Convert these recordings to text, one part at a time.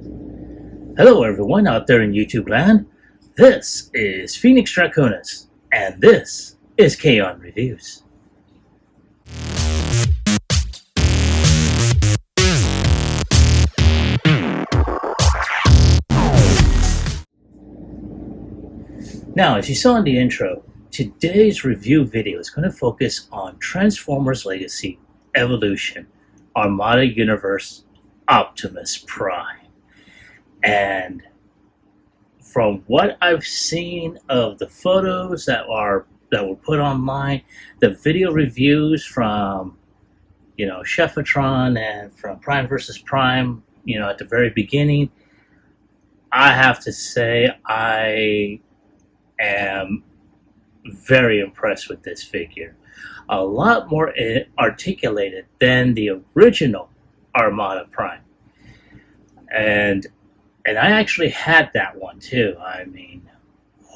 Hello everyone out there in YouTube land. This is Phoenix Draconis, and this is Kaon Reviews. Now, as you saw in the intro, today's review video is going to focus on Transformers Legacy Evolution Armada Universe Optimus Prime. And from what I've seen of the photos that were put online, the video reviews from Chefatron and from Prime vs. Prime, at the very beginning, I have to say I am very impressed with this figure. A lot more articulated than the original Armada Prime. And I actually had that one too. I mean,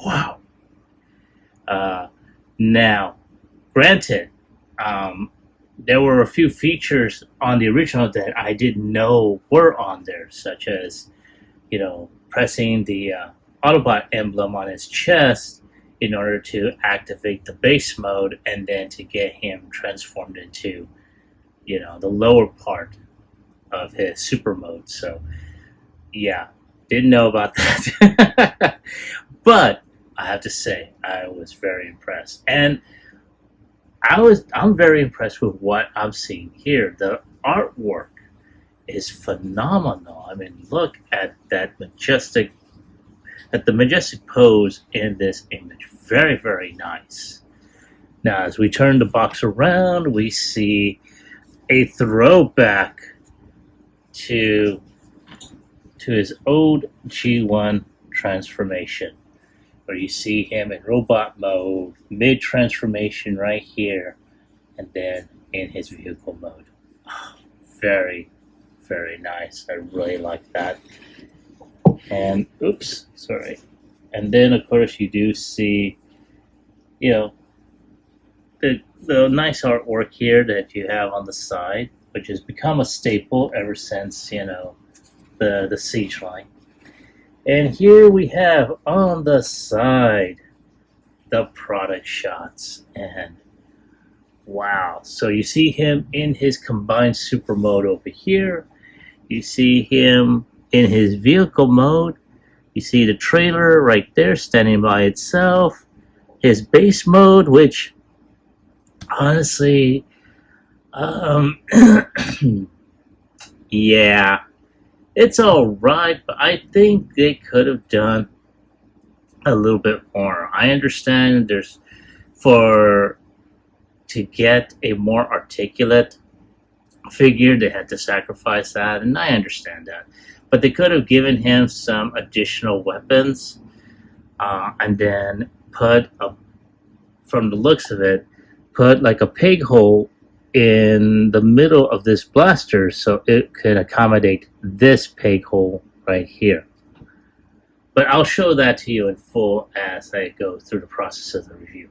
wow. Now, granted, there were a few features on the original that I didn't know were on there, such as, pressing the Autobot emblem on his chest in order to activate the base mode and then to get him transformed into, the lower part of his super mode. So, yeah. Didn't know about that. But I have to say, I was very impressed. And I'm very impressed with what I'm seeing here. The artwork is phenomenal. I mean, look at the majestic pose in this image. Very, very nice. Now, as we turn the box around, we see a throwback to his old G1 transformation, where you see him in robot mode, mid-transformation right here, and then in his vehicle mode. Very, very nice. I really like that. And, oops, sorry. And then, of course, you do see, the nice artwork here that you have on the side, which has become a staple ever since, the siege line. And here we have on the side the product shots, and wow. So you see him in his combined super mode over here. You see him in his vehicle mode. You see the trailer right there standing by itself. His base mode, which honestly, yeah, it's alright, but I think they could have done a little bit more. I understand to get a more articulate figure, they had to sacrifice that, and I understand that. But they could have given him some additional weapons, and then from the looks of it, put like a pig hole in the middle of this blaster so it could accommodate this peg hole right here. But I'll show that to you in full as I go through the process of the review.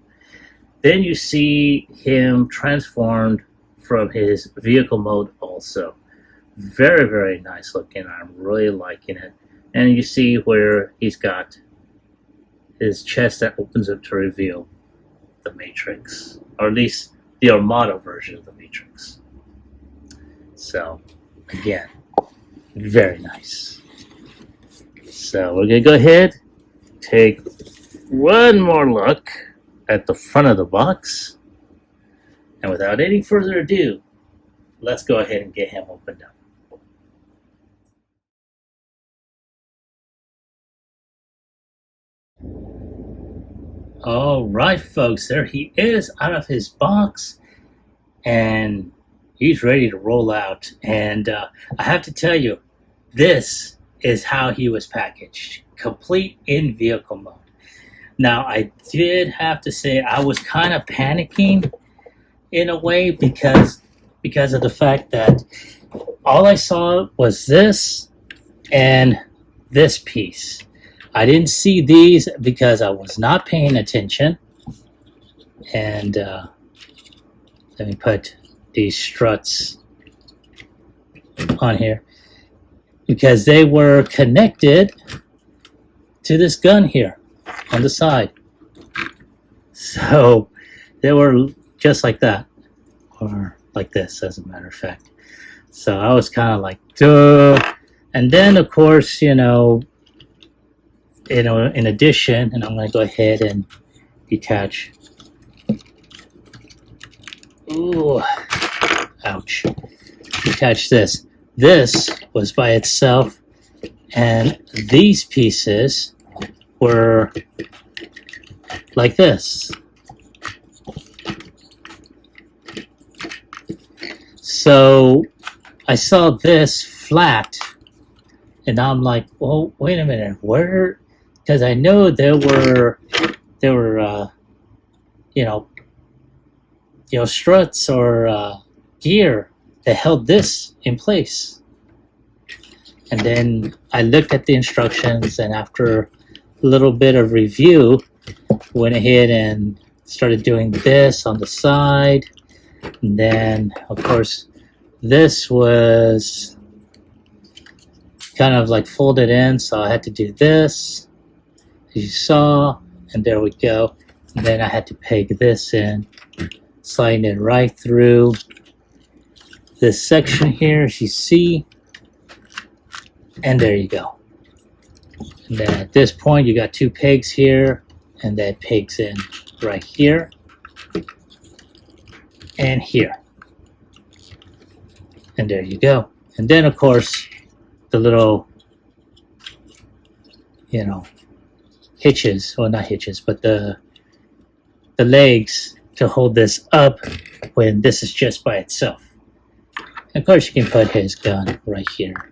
Then you see him transformed from his vehicle mode also. Very, very nice looking. I'm really liking it. And you see where he's got his chest that opens up to reveal the Matrix, or at least the Armada version of the Matrix. So, again, very nice. So we're going to go ahead, take one more look at the front of the box, and without any further ado, let's go ahead and get him opened up. All right, folks, there he is out of his box, and he's ready to roll out. And I have to tell you, this is how he was packaged, complete in vehicle mode. Now, I did have to say I was kind of panicking in a way because of the fact that all I saw was this and this piece. I didn't see these because I was not paying attention. And let me put these struts on here. because they were connected to this gun here on the side. So they were just like that, or like this, as a matter of fact. So I was kind of like, duh. And then, of course, in addition, and I'm going to go ahead and detach. Ooh, ouch. Detach this. This was by itself, and these pieces were like this. So I saw this flat, and I'm like, well, wait a minute, where? Because I know there were struts or gear that held this in place. And then I looked at the instructions, and after a little bit of review, went ahead and started doing this on the side. And then, of course, this was kind of like folded in, so I had to do this, as you saw, and there we go. And then I had to peg this in, sliding it right through this section here, as you see, and there you go. And then at this point, you got two pegs here, and that pegs in right here and here. And there you go. And then, of course, the little, hitches, well, not hitches, but the legs to hold this up when this is just by itself. And of course, you can put his gun right here.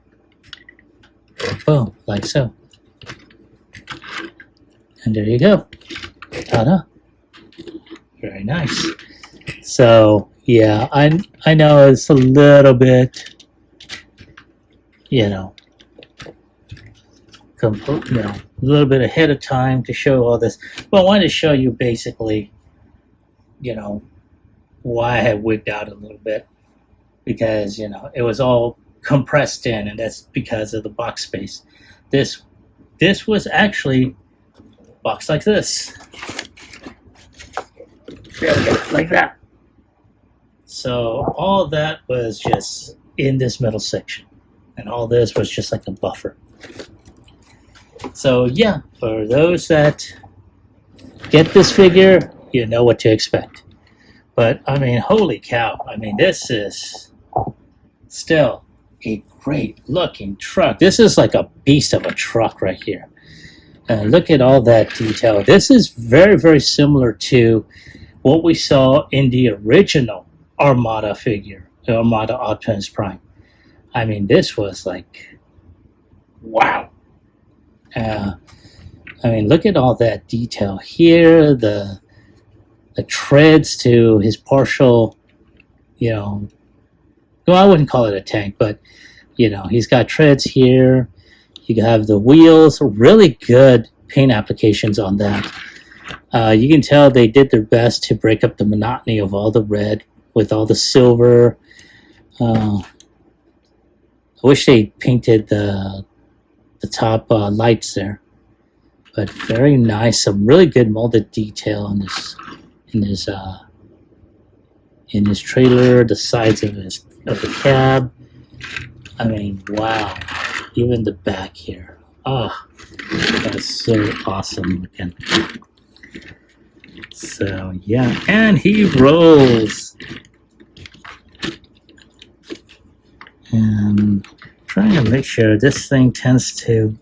Boom, like so. And there you go. Ta-da. Very nice. So, yeah, I know it's a little bit, a little bit ahead of time to show all this. But I wanted to show you basically, why I had wigged out a little bit. Because, it was all compressed in, and that's because of the box space. This was actually boxed like this. There we go, like that. So all that was just in this middle section, and all this was just like a buffer. So yeah, for those that get this figure, you know what to expect. But I mean, holy cow, this is still a great looking truck. This is like a beast of a truck right here. Look at all that detail. This is very, very similar to what we saw in the original Armada figure, the Armada Optimus Prime. This was like, wow. Look at all that detail here, the treads to his partial, well, I wouldn't call it a tank, but, he's got treads here. You have the wheels, really good paint applications on that. You can tell they did their best to break up the monotony of all the red with all the silver. I wish they painted the top lights there, but very nice. Some really good molded detail on this in his trailer, the sides of the cab. Wow. Even the back here. Oh, that's so awesome looking. So yeah, and he rolls. And trying to make sure this thing tends to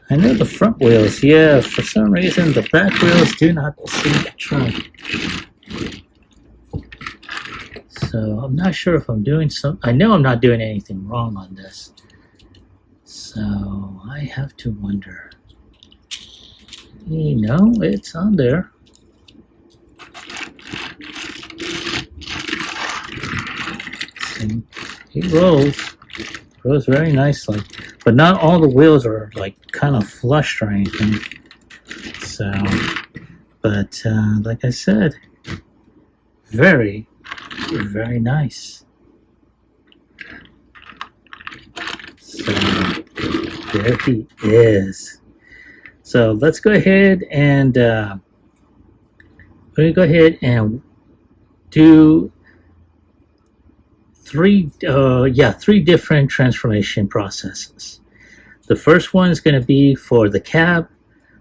I know the front wheels, yeah, for some reason the back wheels do not seem to try. So I'm not sure if I'm doing I know I'm not doing anything wrong on this. So I have to wonder. It's on there. See, he rolls very nicely. But not all the wheels are like kind of flushed or anything. So, but like I said, Very, very nice. So there he is. So let's go ahead and we're gonna go ahead and do three different transformation processes. The first one is going to be for the cab,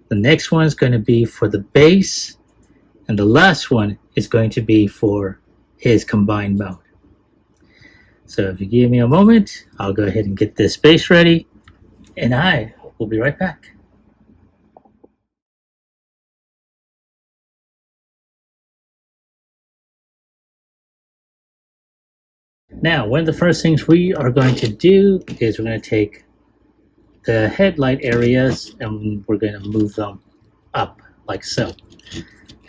the next one is going to be for the base, and the last one is going to be for his combined mode. So if you give me a moment, I'll go ahead and get this base ready, and I will be right back. Now, one of the first things we are going to do is we're going to take the headlight areas and we're going to move them up like so.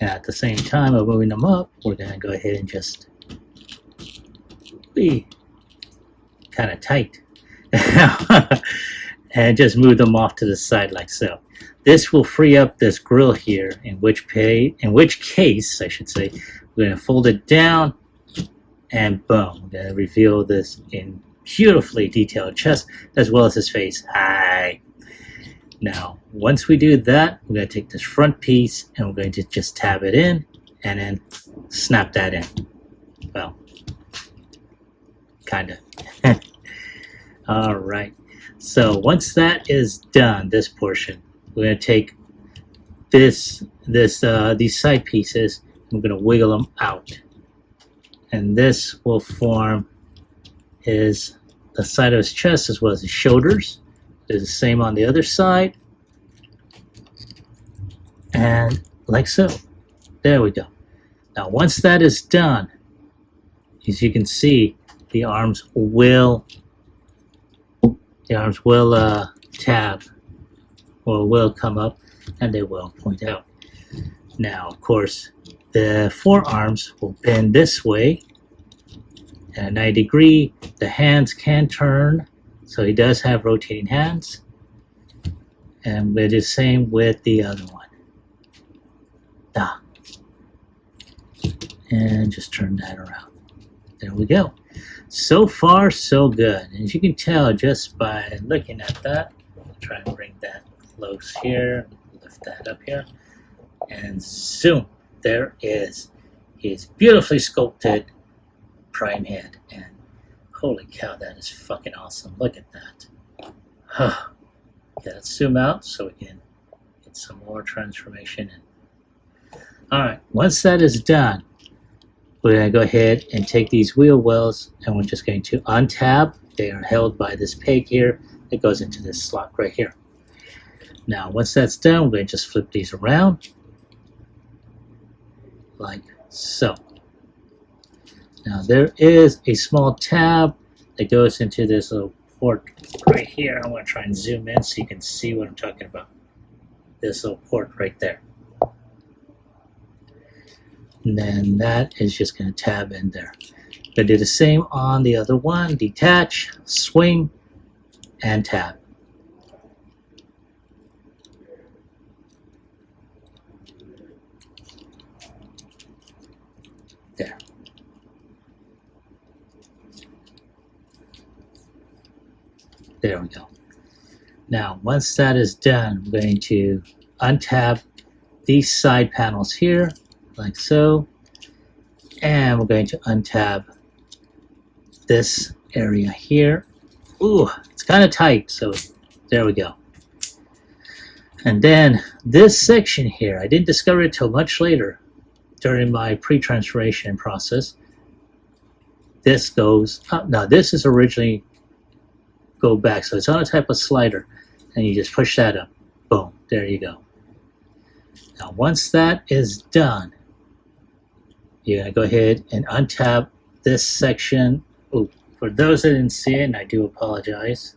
And at the same time of moving them up, we're going to go ahead and just be kind of tight and just move them off to the side like so. This will free up this grill here, in which case I should say, we're going to fold it down and boom, we're going to reveal this in beautifully detailed chest as well as his face. Hi. Now, once we do that, we're going to take this front piece and we're going to just tab it in and then snap that in. Well, kind of. All right. So once that is done, this portion, we're going to take these side pieces and we're going to wiggle them out. And this will form the side of his chest as well as his shoulders. It's the same on the other side. And like so. There we go. Now once that is done, as you can see, the arms will tab or will come up and they will point out. Now of course the forearms will bend this way at a 90 degree. The hands can turn, so he does have rotating hands. And we do the same with the other one. And just turn that around. There we go. So far, so good. As you can tell just by looking at that, I'll try and bring that close here, lift that up here, and zoom. There is his beautifully sculpted prime head, and holy cow, that is fucking awesome. Look at that. Okay, let's zoom out so we can get some more transformation in. Alright, once that is done, we're going to go ahead and take these wheel wells and we're just going to untab. They are held by this peg here that goes into this slot right here. Now once that's done, we're going to just flip these around like so. Now there is a small tab that goes into this little port right here. I'm going to try and zoom in so you can see what I'm talking about. This little port right there. And then that is just going to tab in there. I'm going to do the same on the other one. Detach, swing, and tab. There. There we go. Now, once that is done, I'm going to untab these side panels here, like so. And we're going to untab this area here. Ooh, it's kind of tight, so there we go. And then this section here, I didn't discover it till much later during my pre-transformation process. This goes up. Now, this is originally go back, so it's on a type of slider, and you just push that up. Boom, there you go. Now, once that is done, you're going to go ahead and untab this section. Ooh, for those that didn't see it, and I do apologize.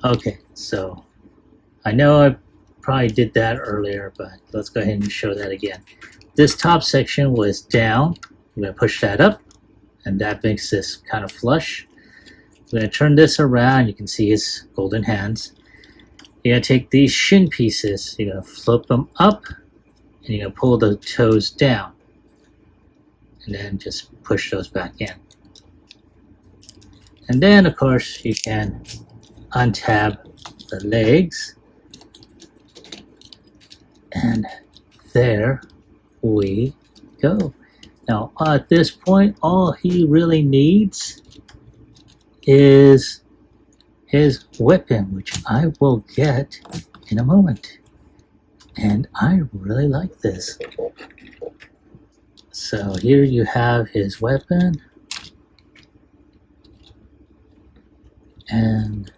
Okay, so I know I probably did that earlier, but let's go ahead and show that again. This top section was down. I'm going to push that up, and that makes this kind of flush. I'm going to turn this around. You can see his golden hands. You're going to take these shin pieces. You're going to flip them up, and you're going to pull the toes down. and then just push those back in. And then of course you can untab the legs, and there we go. Now at this point, all he really needs is his weapon, which I will get in a moment. And I really like this. So here you have his weapon. And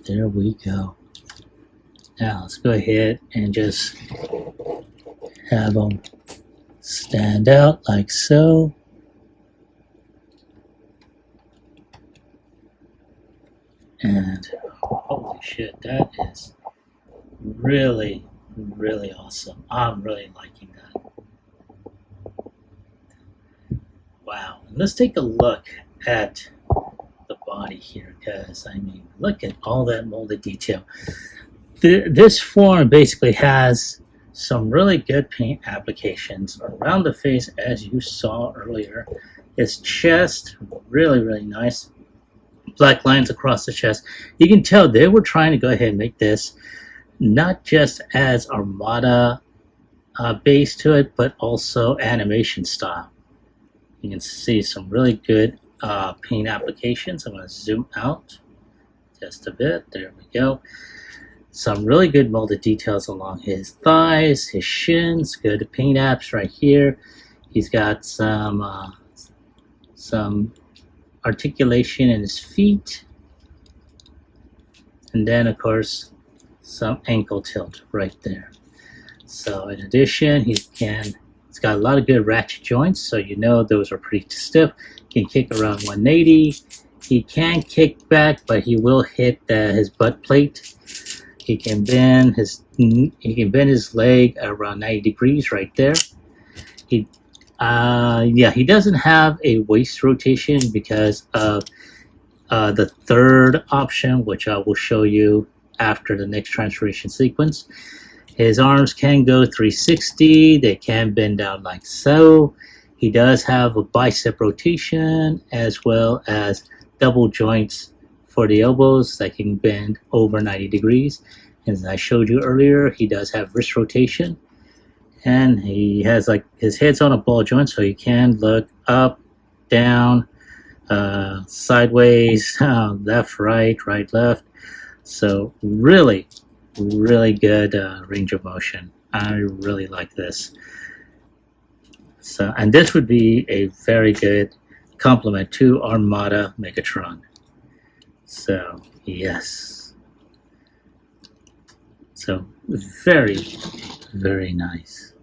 there we go. Now let's go ahead and just have them stand out like so. And holy shit, that is really, really awesome. I'm really liking that. Wow. And let's take a look at the body here, because I mean, look at all that molded detail. This form basically has some really good paint applications around the face, as you saw earlier. His chest, really, really nice. Black lines across the chest. You can tell they were trying to go ahead and make this not just as Armada base to it, but also animation style. You can see some really good paint applications. I'm going to zoom out just a bit. There we go. Some really good molded details along his thighs, his shins. Good paint apps right here. He's got some articulation in his feet, and then of course some ankle tilt right there. So in addition, he's got a lot of good ratchet joints, so you know those are pretty stiff. He can kick around 180. He can kick back, but he will hit his butt plate. He can bend his leg around 90 degrees right there. He doesn't have a waist rotation because of the third option, which I will show you after the next transformation sequence. His arms can go 360. They can bend down like so. He does have a bicep rotation as well as double joints for the elbows that can bend over 90 degrees. As I showed you earlier, he does have wrist rotation. And he has like his head's on a ball joint, so he can look up, down, sideways, left, right, right, left. So really, really good range of motion. I really like this. So, and this would be a very good complement to Armada Megatron. So yes. So very, very nice.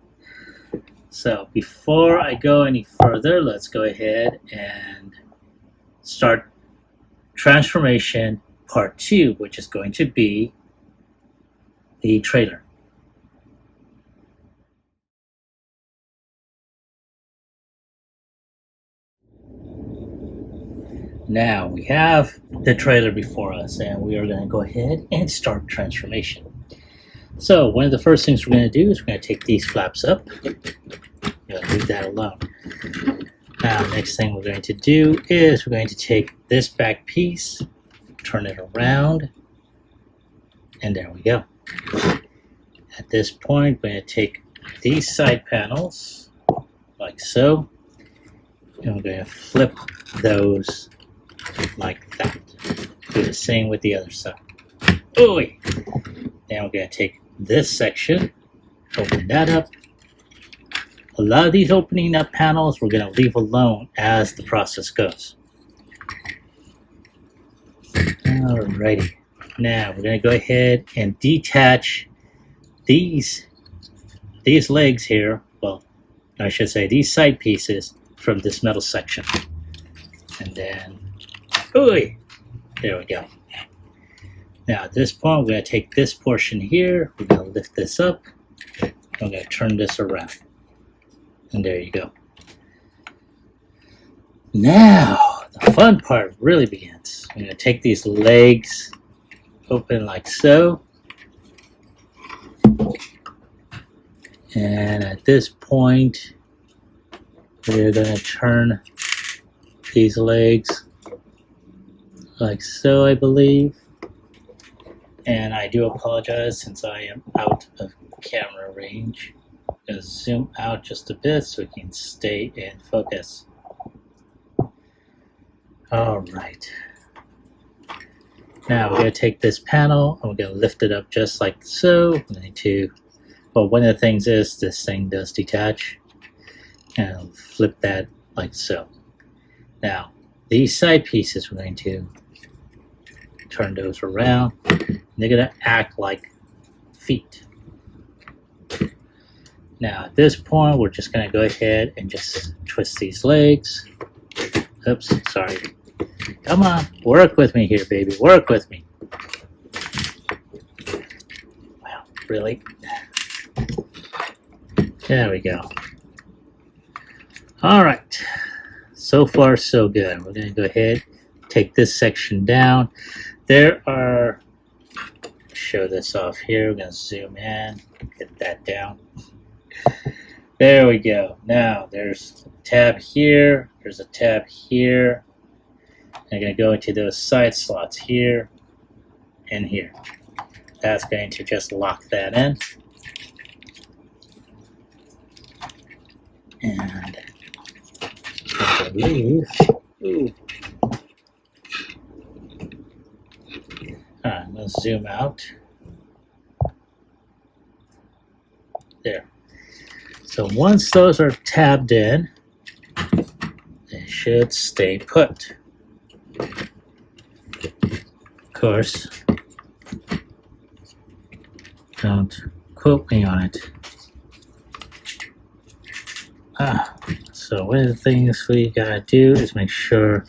So before I go any further, let's go ahead and start transformation part 2, which is going to be the trailer. Now we have the trailer before us, and we are going to go ahead and start transformation. So one of the first things we're going to do is we're going to take these flaps up. Leave that alone. Now, next thing we're going to do is we're going to take this back piece, turn it around, and there we go. At this point, we're going to take these side panels, like so, and we're going to flip those like that. Do the same with the other side. Oh, wait. Then we're going to take this section, open that up. A lot of these opening up panels we're going to leave alone as the process goes. Alrighty. Now we're going to go ahead and detach these legs here, well, I should say these side pieces from this metal section. And then, ooh, there we go. Now at this point, we're going to take this portion here, we're going to lift this up, and we're going to turn this around. And there you go. Now, the fun part really begins. I'm going to take these legs open like so. And at this point, we're going to turn these legs like so, I believe. And I do apologize since I am out of camera range. I'm going to zoom out just a bit so we can stay in focus. Alright. Now we're going to take this panel and we're going to lift it up just like so. We're going to, well, one of the things is this thing does detach. And I'll flip that like so. Now, these side pieces, we're going to turn those around. They're going to act like feet. Now, at this point, we're just going to go ahead and just twist these legs. Oops, sorry. Come on, work with me here, baby. Work with me. Wow, really? There we go. All right. So far, so good. We're going to go ahead, take this section down. There are, show this off here. We're going to zoom in, get that down. There we go. Now, there's a tab here. There's a tab here. I'm going to go into those side slots here and here. That's going to just lock that in. And I believe, Alright, I'm going to zoom out. There. So once those are tabbed in, they should stay put. Of course, don't quote me on it. So one of the things we gotta do is make sure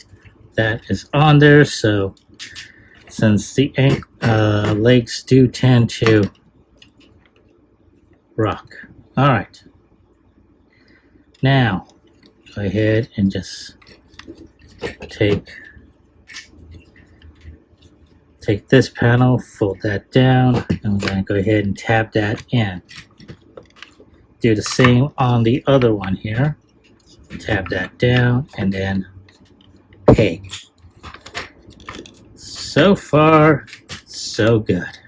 that is on there. So since the legs do tend to rock. All right. Now go ahead and just take this panel, fold that down, and I'm going to go ahead and tab that in. Do the same on the other one here. Tab that down, and then peg. So far, so good.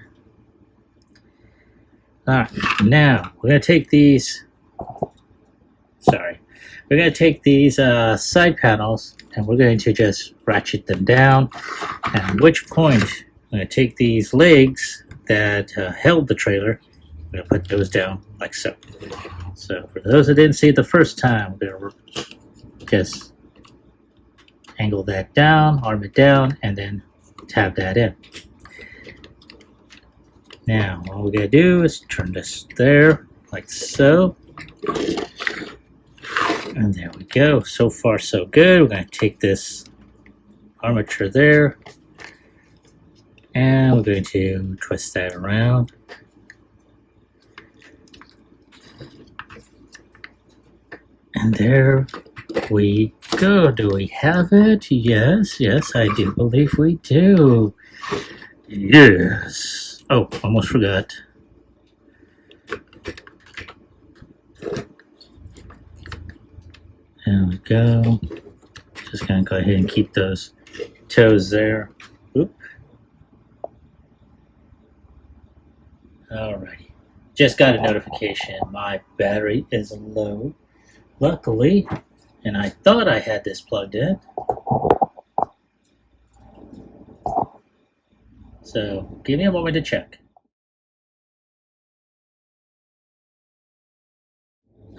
Alright, now we're going to take these, we're going to take these side panels and we're going to just ratchet them down, at which point I'm going to take these legs that held the trailer, I'm going to put those down like so. So for those that didn't see it the first time, we're going to just angle that down, arm it down, and then tab that in. Now all we're going to do is turn this there like so. And there we go. So far so good. We're going to take this armature there and we're going to twist that around. And there we go. Do we have it? Yes, yes, I do believe we do. Yes. Oh, almost forgot. There we go. Just gonna go ahead and keep those toes there. Oop. Alrighty. Just got a notification. My battery is low. Luckily, and I thought I had this plugged in. So give me a moment to check.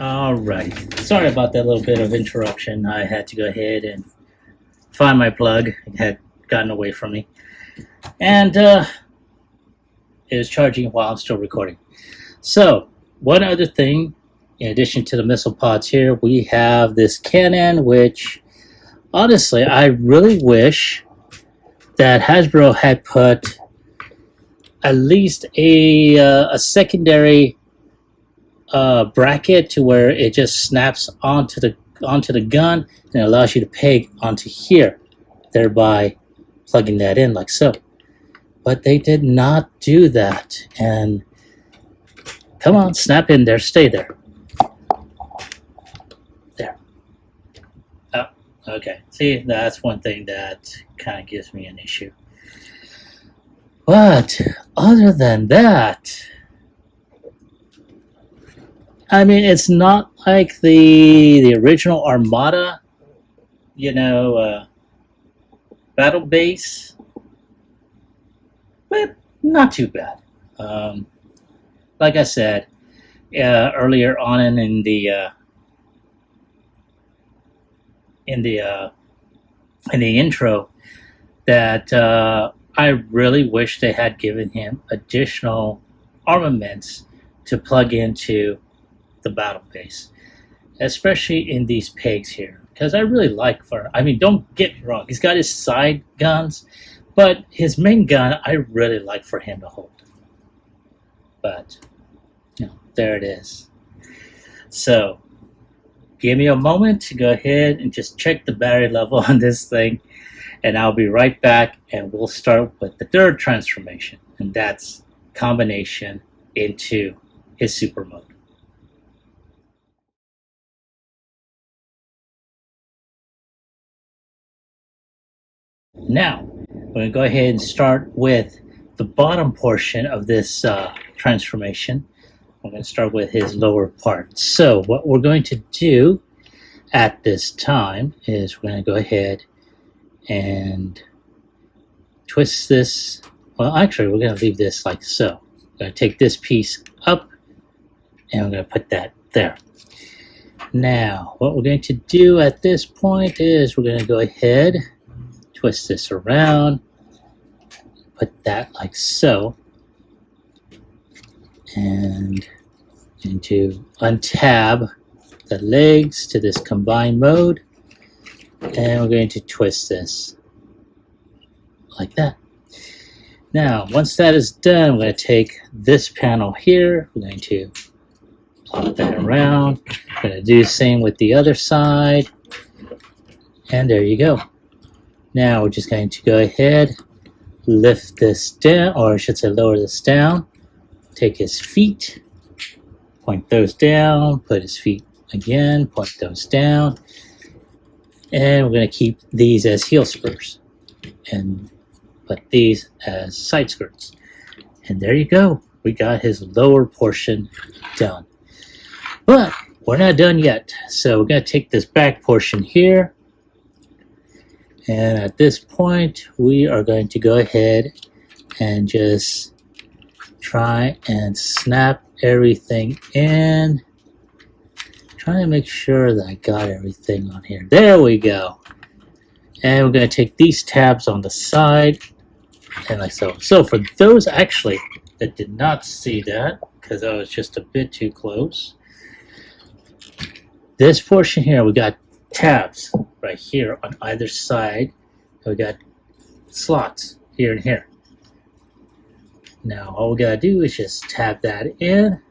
Alright, sorry about that little bit of interruption. I had to go ahead and find my plug. It had gotten away from me. And it was charging while I'm still recording. So, one other thing, in addition to the missile pods here, we have this cannon, which honestly, I really wish that Hasbro had put at least a secondary bracket to where it just snaps onto the gun and allows you to peg onto here, thereby plugging that in like so. But they did not do that. And come on, snap in there, stay there. There. Okay, see, that's one thing that kind of gives me an issue. But other than that, I mean, it's not like the original Armada, you know, battle base, but not too bad. Um, like I said earlier on in the in the intro, that I really wish they had given him additional armaments to plug into the battle base, especially in these pegs here. Because I really like I mean, don't get me wrong, he's got his side guns, but his main gun I really like for him to hold. But, there it is. So, give me a moment to go ahead and just check the battery level on this thing, and I'll be right back, and we'll start with the third transformation, and that's combination into his super mode. Now, we're going to go ahead and start with the bottom portion of this transformation. I'm going to start with his lower part. So what we're going to do at this time is we're going to go ahead and twist this. Well, actually, we're going to leave this like so. We're going to take this piece up, and we're going to put that there. Now, what we're going to do at this point is we're going to go ahead, twist this around, put that like so, and going to untab the legs to this combined mode, and we're going to twist this like that. Now, once that is done, we're going to take this panel here, we're going to plop that around, we're going to do the same with the other side, and there you go. Now we're just going to go ahead, lift this down, or I should say lower this down, take his feet, point those down, put his feet again, point those down, and we're going to keep these as heel spurs and put these as side skirts. And there you go. We got his lower portion done. But we're not done yet. So we're going to take this back portion here, and at this point we are going to go ahead and just try and snap everything in. Trying to make sure that I got everything on here. There we go. And we're going to take these tabs on the side, and like so. So for those actually that did not see that, because I was just a bit too close, this portion here, we got tabs right here on either side. We got slots here and here. Now all we gotta do is just tab that in.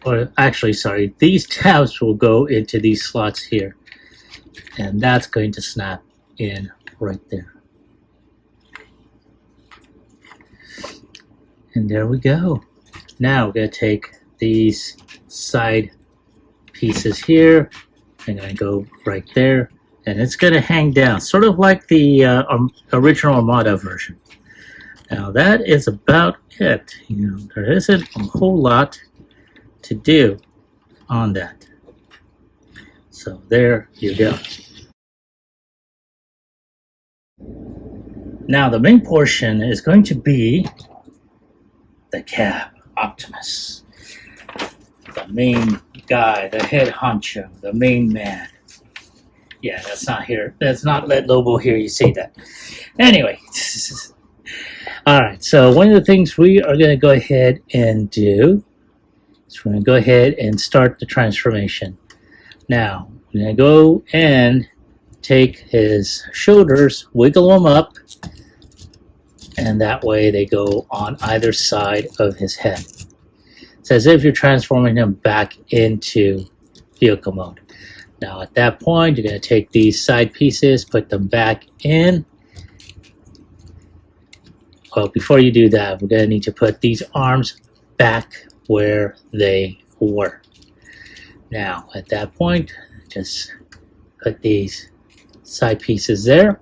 Or actually, sorry, these tabs will go into these slots here, and that's going to snap in right there. And there we go. Now we're going to take these side pieces here, and going to go right there, and it's going to hang down, sort of like the original Armada version. Now that is about it. There isn't a whole lot to do on that. So there you go. Now the main portion is going to be the cab, Optimus. The main guy, the head honcho, the main man. Yeah, that's not here. That's not Let Lobo hear you say that. Anyway. Alright, so one of the things we are going to go ahead and do is we're going to go ahead and start the transformation. Now, we're going to go and take his shoulders, wiggle them up, and that way they go on either side of his head. It's as if you're transforming him back into vehicle mode. Now at that point, you're going to take these side pieces, put them back in. Well, before you do that, we're going to need to put these arms back where they were. Now, at that point, just put these side pieces there,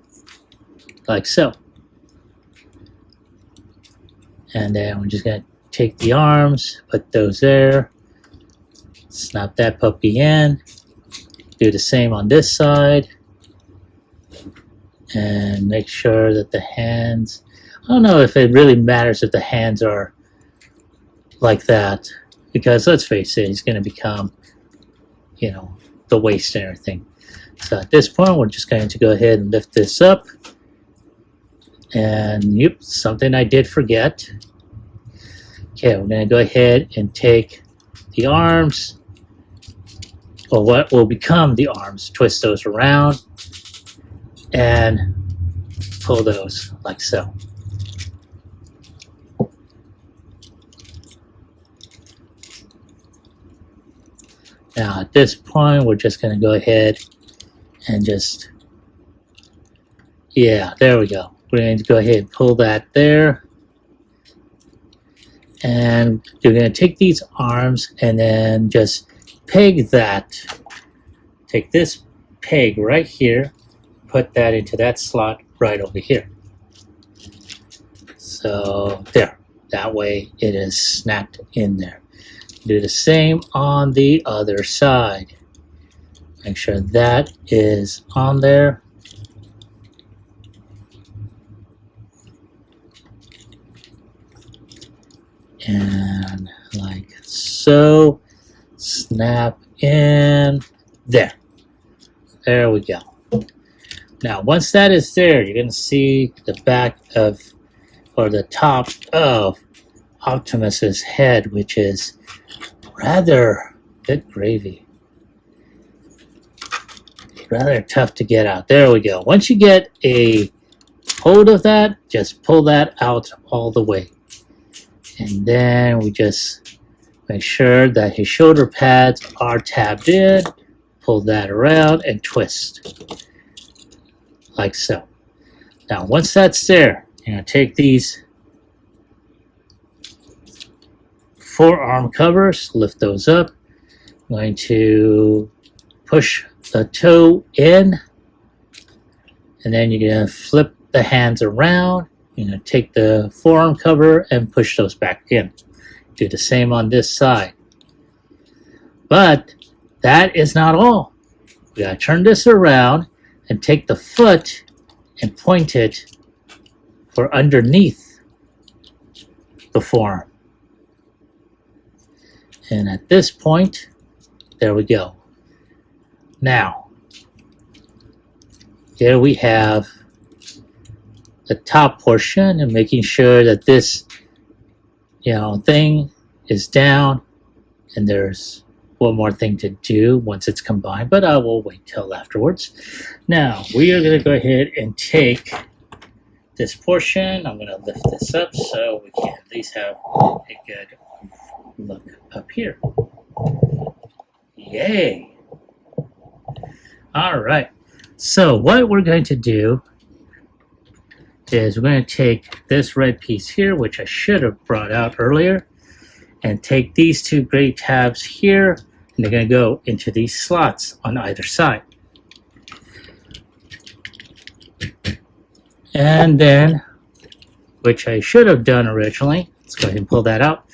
like so. And then we're just going to take the arms, put those there, snap that puppy in, do the same on this side, and make sure that the hands, I don't know if it really matters if the hands are like that, because let's face it, he's going to become, you know, the waist and everything. So at this point, we're just going to go ahead and lift this up. And yep, something I did forget. Okay, we're going to go ahead and take the arms, or what will become the arms, twist those around, and pull those like so. Now at this point, we're just going to go ahead and just, yeah, there we go. We're going to go ahead and pull that there. And you're going to take these arms and then just peg that. Take this peg right here, put that into that slot right over here. So there, that way it is snapped in there. Do the same on the other side. Make sure that is on there. And like so, snap in there. There we go. Now, once that is there, you're going to see the back of, or the top of Optimus's head, which is rather good gravy. Rather tough to get out. There we go. Once you get a hold of that, just pull that out all the way. And then we just make sure that his shoulder pads are tabbed in. Pull that around and twist. Like so. Now, once that's there, you're going to take these forearm covers, lift those up. I'm going to push the toe in, and then you're going to flip the hands around. You're going to take the forearm cover and push those back in. Do the same on this side. But that is not all. We got to turn this around and take the foot and point it for underneath the forearm. And at this point, there we go. Now, here we have the top portion, and making sure that this, thing is down, and there's one more thing to do once it's combined, but I will wait till afterwards. Now, we are going to go ahead and take this portion. I'm going to lift this up so we can at least have a good look up here. Yay! All right. So what we're going to do is we're going to take this red piece here, which I should have brought out earlier, and take these two gray tabs here, and they're going to go into these slots on either side. And then, which I should have done originally, let's go ahead and pull that out,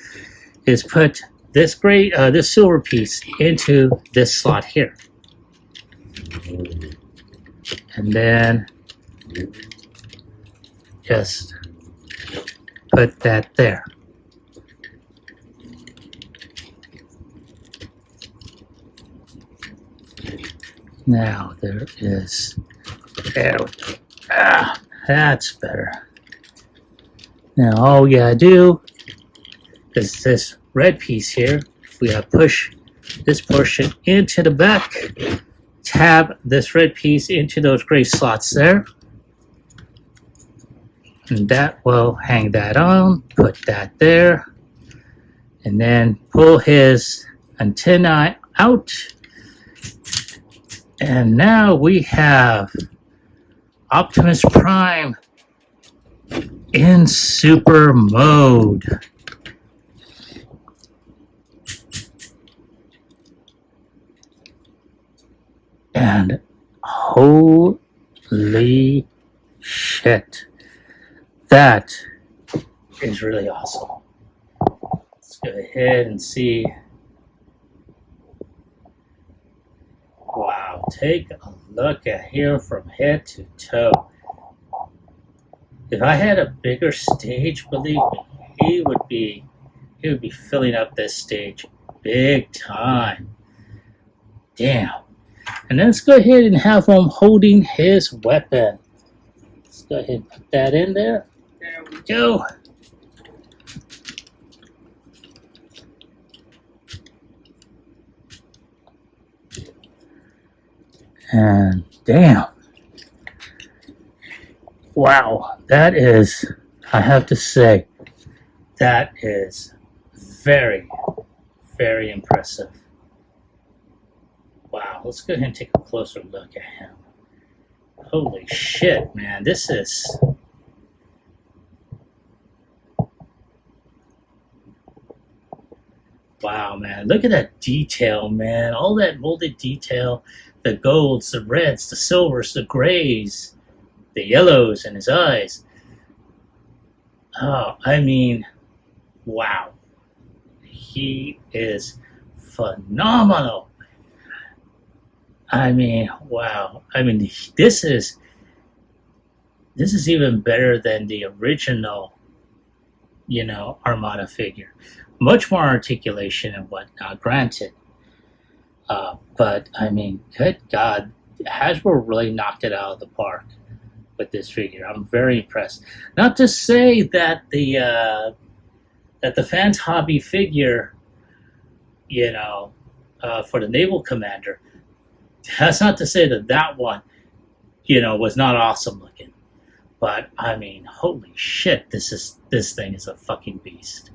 is put this this silver piece into this slot here. And then just put that there. Now there we go. Ah, that's better. Now all we gotta do is this red piece here, we gotta push this portion into the back, tab this red piece into those gray slots there, and that will hang that on. Put that there, and then pull his antennae out, and now we have Optimus Prime in super mode. And holy shit, that is really awesome. Let's go ahead and see. Wow, take a look at him from head to toe. If I had a bigger stage, believe me, he would be filling up this stage big time. Damn. And then let's go ahead and have him holding his weapon. Let's go ahead and put that in there. There we go. And damn. Wow, that is, I have to say, that is very, very impressive. Wow, let's go ahead and take a closer look at him. Holy shit, man, this is... Wow, man, look at that detail, man. All that molded detail, the golds, the reds, the silvers, the grays, the yellows in his eyes. Oh, I mean, wow. He is phenomenal. I mean, wow. I mean, this is even better than the original, Armada figure. Much more articulation and whatnot, granted. But, I mean, good God, Hasbro really knocked it out of the park with this figure. I'm very impressed. Not to say that the Fans Hobby figure, for the Naval Commander, that's not to say that one, was not awesome looking. But, I mean, holy shit, this thing is a fucking beast.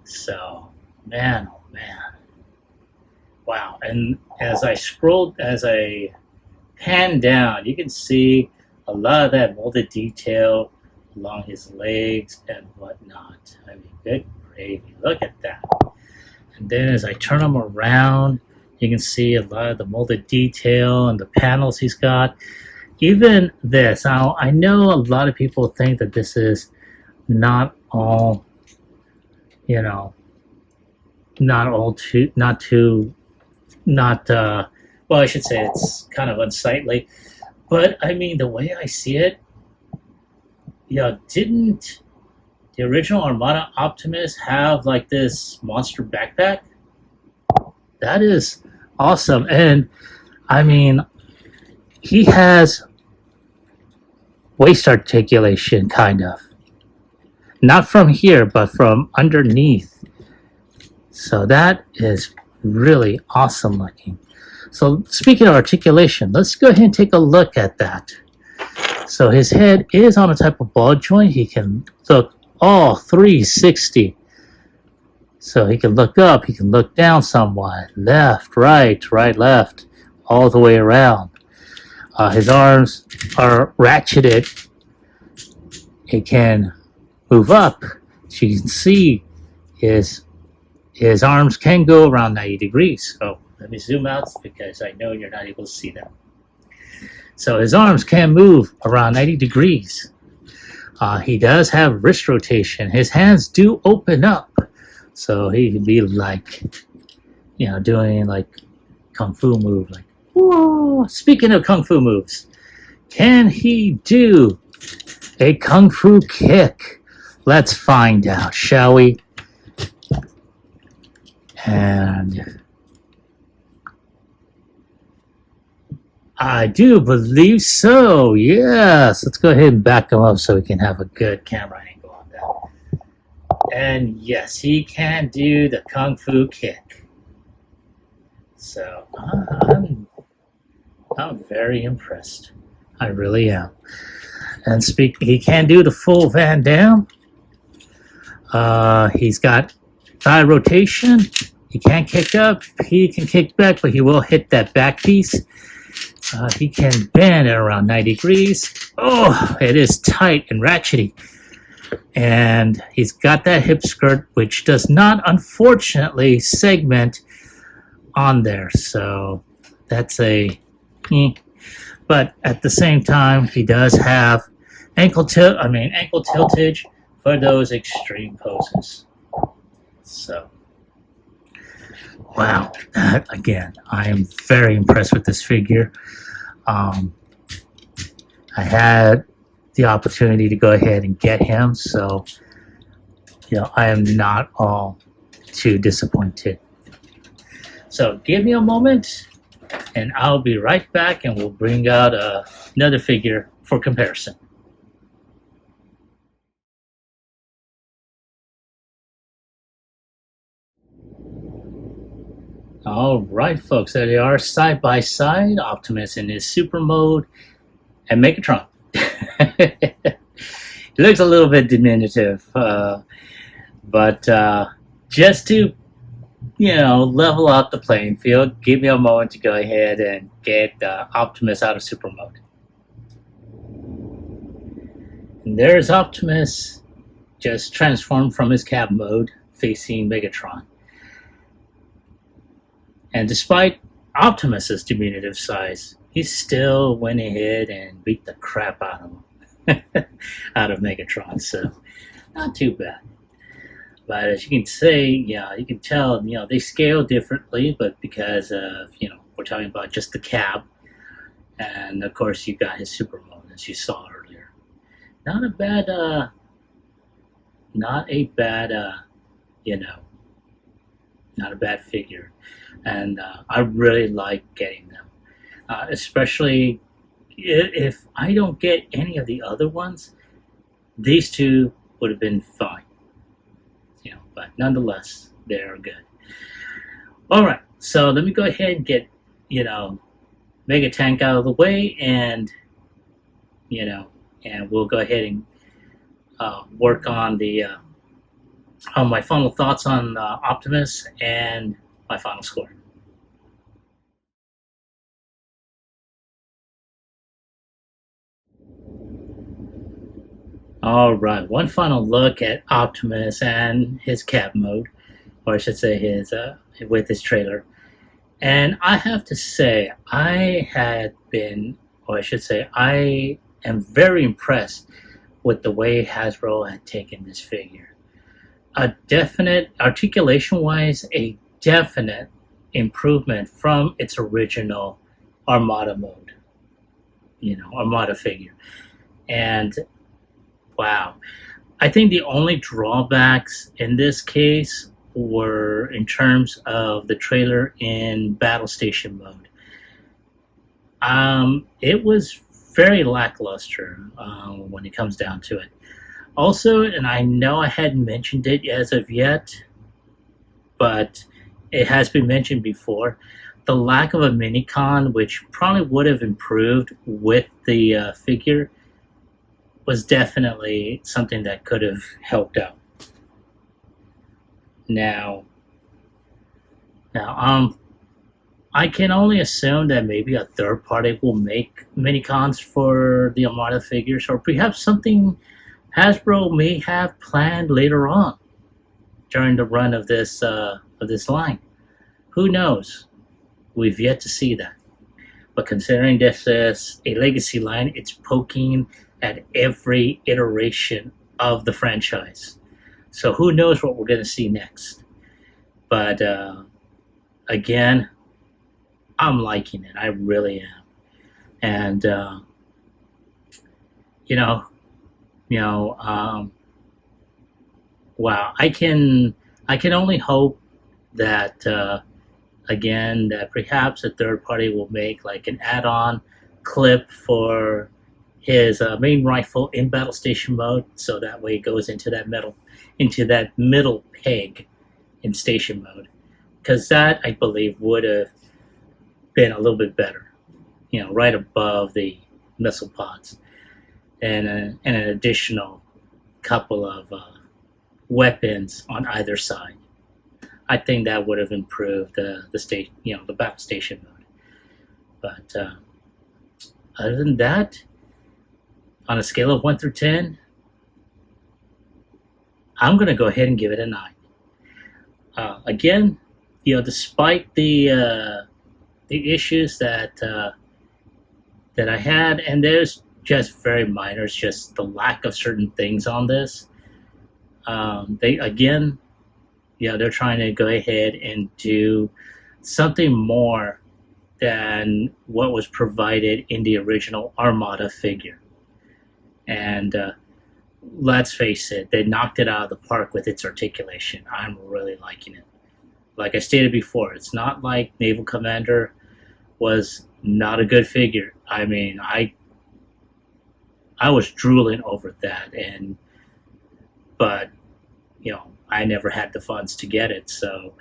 So, man, oh man. Wow, and as I pan down, you can see a lot of that molded detail along his legs and whatnot. I mean, good gravy, look at that. And then as I turn him around, you can see a lot of the molded detail and the panels he's got. Even this, now I know a lot of people think that this is not all, well, I should say it's kind of unsightly. But, I mean, the way I see it, didn't the original Armada Optimus have, like, this monster backpack? That is awesome. And, I mean, he has waist articulation, kind of. Not from here, but from underneath. So that is really awesome looking. So speaking of articulation, let's go ahead and take a look at that. So his head is on a type of ball joint. He can look all 360. So he can look up, he can look down somewhat, left, right, left, all the way around. His arms are ratcheted. He can move up. So you can see his arms can go around 90 degrees. So let me zoom out because I know you're not able to see that. So his arms can move around 90 degrees. He does have wrist rotation. His hands do open up. So he can be like, doing like kung fu move. Like, whoa. Speaking of kung fu moves, can he do a kung fu kick? Let's find out, shall we? And I do believe so, yes. Let's go ahead and back him up so we can have a good camera angle on that. And yes, he can do the Kung Fu kick. So I'm very impressed. I really am. And he can do the full Van Damme. He's got thigh rotation. He can't kick up. He can kick back, but he will hit that back piece. He can bend at around 90 degrees. Oh, it is tight and ratchety. And he's got that hip skirt, which does not, unfortunately, segment on there. So that's a But at the same time, he does have ankle tiltage for those extreme poses. So, wow, that again, I am very impressed with this figure. Um, I had the opportunity to go ahead and get him, so I am not all too disappointed. So give me a moment, and I'll be right back, and we'll bring out another figure for comparison. All right, folks, there they are, side by side, Optimus in his super mode, and Megatron. It looks a little bit diminutive, but just to level out the playing field, give me a moment to go ahead and get Optimus out of super mode. And there's Optimus, just transformed from his cab mode, facing Megatron. And despite Optimus's diminutive size, he still went ahead and beat the crap out of him, out of Megatron. So, not too bad. But as you can say, you can tell, they scale differently, but because of, we're talking about just the cab. And of course, you got his super mode, as you saw earlier. Not a bad, not a bad figure. And I really like getting them. Especially if I don't get any of the other ones, these two would have been fine. But nonetheless, they're good. All right, so let me go ahead and get, Mega Tank out of the way, and, and we'll go ahead and work on my final thoughts on Optimus and my final score. All right, one final look at Optimus and his cab mode, or I should say his with his trailer. And I have to say, I am very impressed with the way Hasbro had taken this figure. A definite, articulation-wise, a definite improvement from its original Armada mode, Armada figure. And wow. I think the only drawbacks in this case were in terms of the trailer in Battle Station mode. It was very lackluster when it comes down to it. Also, and I know I hadn't mentioned it as of yet, but it has been mentioned before, the lack of a minicon, which probably would have improved with the figure, was definitely something that could have helped out. Now, I can only assume that maybe a third party will make minicons for the Armada figures, or perhaps something Hasbro may have planned later on during the run of this line. Who knows? We've yet to see that. But considering this is a legacy line, it's poking at every iteration of the franchise. So who knows what we're going to see next. But again, I'm liking it. I really am. And wow, I can only hope that again, that perhaps a third party will make like an add-on clip for his main rifle in Battle Station mode, so that way it goes into that middle peg in station mode, because that, I believe, would have been a little bit better, right above the missile pods, and an additional couple of weapons on either side. I think that would have improved the Battle Station mode. But other than that, on a scale of 1 through 10, I'm going to go ahead and give it a 9. Again, despite the issues that that I had, and there's just very minor. It's just the lack of certain things on this. They again, they're trying to go ahead and do something more than what was provided in the original Armada figure. And let's face it, they knocked it out of the park with its articulation. I'm really liking it. Like I stated before, it's not like Naval Commander was not a good figure. I mean, I was drooling over that, but I never had the funds to get it. So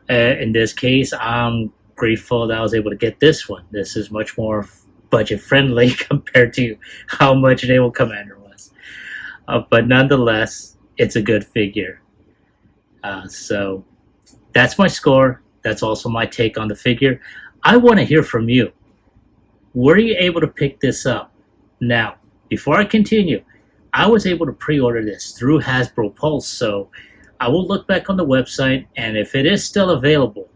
in this case, I'm grateful that I was able to get this one. This is much more budget friendly compared to how much Naval Commander was. But nonetheless, it's a good figure. So that's my score. That's also my take on the figure. I want to hear from you. Were you able to pick this up? Now, before I continue, I was able to pre-order this through Hasbro Pulse, so I will look back on the website, and if it is still available,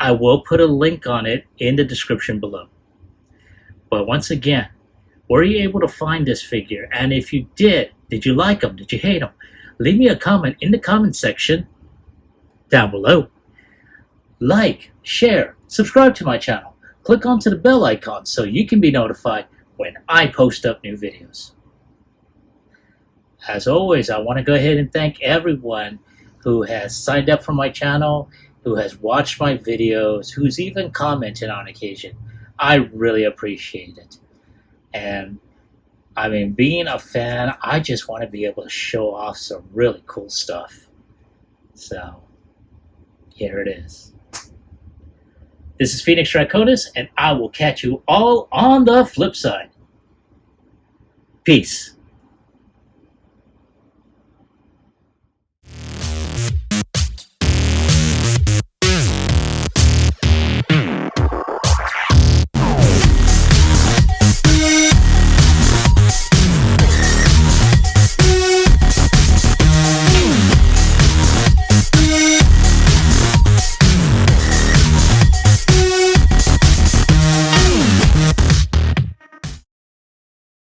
I will put a link on it in the description below. But once again, were you able to find this figure? And if you did you like them? Did you hate them? Leave me a comment in the comment section down below. Like, share, subscribe to my channel. Click onto the bell icon so you can be notified when I post up new videos. As always, I want to go ahead and thank everyone who has signed up for my channel, who has watched my videos, who's even commented on occasion. I really appreciate it. And I mean, being a fan, I just want to be able to show off some really cool stuff. So, here it is. This is Phoenix Draconis, and I will catch you all on the flip side. Peace.